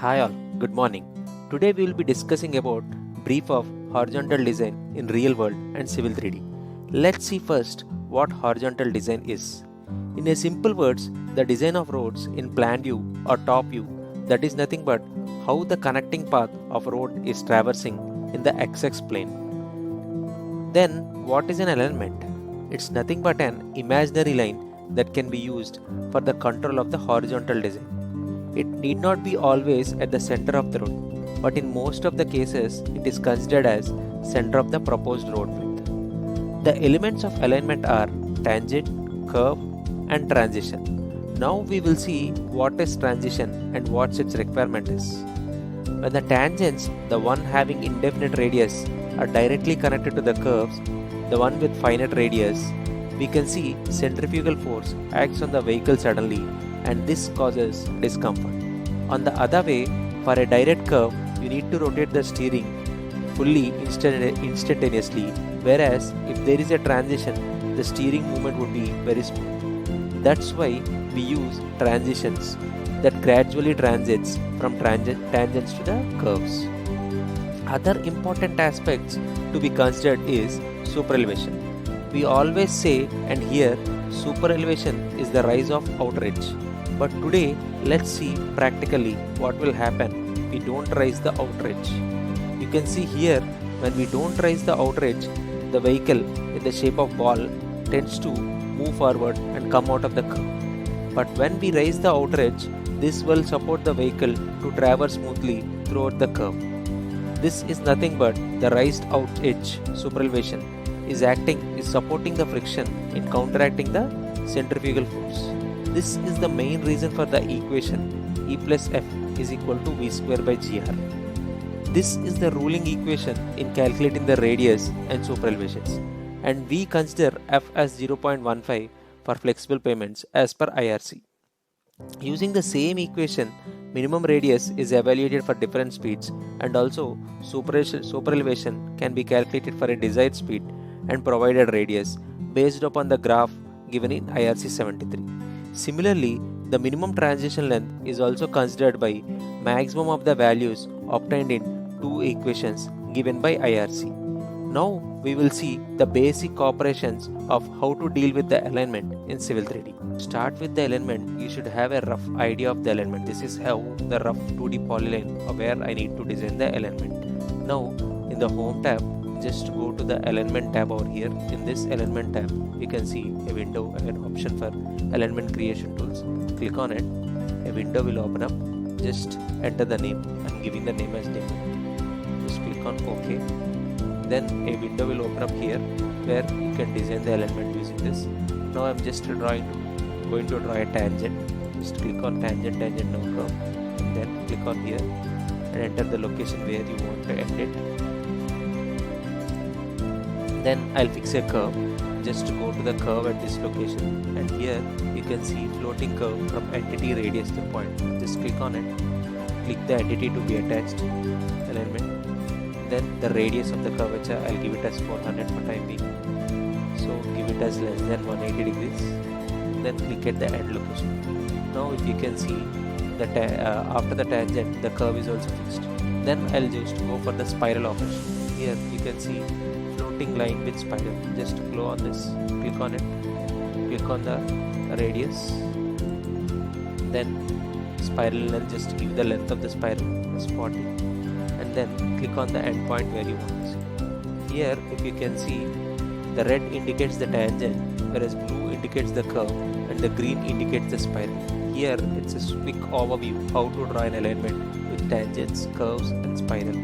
Hi all, good morning. Today we will be discussing about brief of horizontal design in real world and civil 3D. Let's see first what horizontal design is. In a simple words, the design of roads in plan view or top view, that is nothing but how the connecting path of a road is traversing in the XX plane. Then what is an alignment? It's nothing but an imaginary line that can be used for the control of the horizontal design. It need not be always at the center of the road, but in most of the cases it is considered as center of the proposed road width. The elements of alignment are tangent, curve and transition. Now we will see what is transition and what its requirement is. When the tangents, the one having indefinite radius, are directly connected to the curves, the one with finite radius, we can see centrifugal force acts on the vehicle suddenly and this causes discomfort. On the other way, for a direct curve, you need to rotate the steering fully instantaneously, whereas if there is a transition, the steering movement would be very smooth. That's why we use transitions that gradually transits from tangents to the curves. Other important aspects to be considered is superelevation. We always say and hear superelevation is the rise of outrage. But today, let's see practically what will happen if we don't raise the outrage. You can see here, when we don't raise the outrage, the vehicle in the shape of ball tends to move forward and come out of the curve. But when we raise the outrage, this will support the vehicle to traverse smoothly throughout the curve. This is nothing but the raised out edge superelevation is supporting the friction in counteracting the centrifugal force. This is the main reason for the equation E plus F is equal to V square by GR. This is the ruling equation in calculating the radius and superelevations, and we consider F as 0.15 for flexible payments as per IRC. Using the same equation, minimum radius is evaluated for different speeds and also superelevation can be calculated for a desired speed and provided radius based upon the graph given in IRC 73. Similarly, the minimum transition length is also considered by maximum of the values obtained in two equations given by IRC. Now we will see the basic operations of how to deal with the alignment in Civil 3D. Start with the alignment, you should have a rough idea of the alignment. This is how the rough 2D polyline where I need to design the alignment. Now in the Home tab, just go to the Alignment tab over here. In this Alignment tab, you can see a window, an option for Alignment Creation Tools. Click on it, a window will open up. Just enter the name. I'm giving the name as demo. Just click on OK. Then a window will open up here where you can design the alignment using this. Now I'm just going to draw a tangent. Just click on tangent now curve, and then click on here and enter the location where you want to end it. Then I'll fix a curve. Just go to the curve at this location, and here you can see floating curve from entity radius to point. Just click on it. Click the entity to be attached alignment. Then the radius of the curvature, I'll give it as 400 for time being. So give it as less than 180 degrees. Then click at the end location. Now if you can see that after the tangent, the curve is also fixed. Then I'll just go for the spiral operation. Here you can see floating line with spiral. Just flow on this. Click on it. Click on the radius. Then spiral length. Just give the length of the spiral. Spot it. And then click on the endpoint where you want to see. Here if you can see, the red indicates the tangent, whereas blue indicates the curve and the green indicates the spiral. Here it's a quick overview how to draw an alignment with tangents, curves and spiral.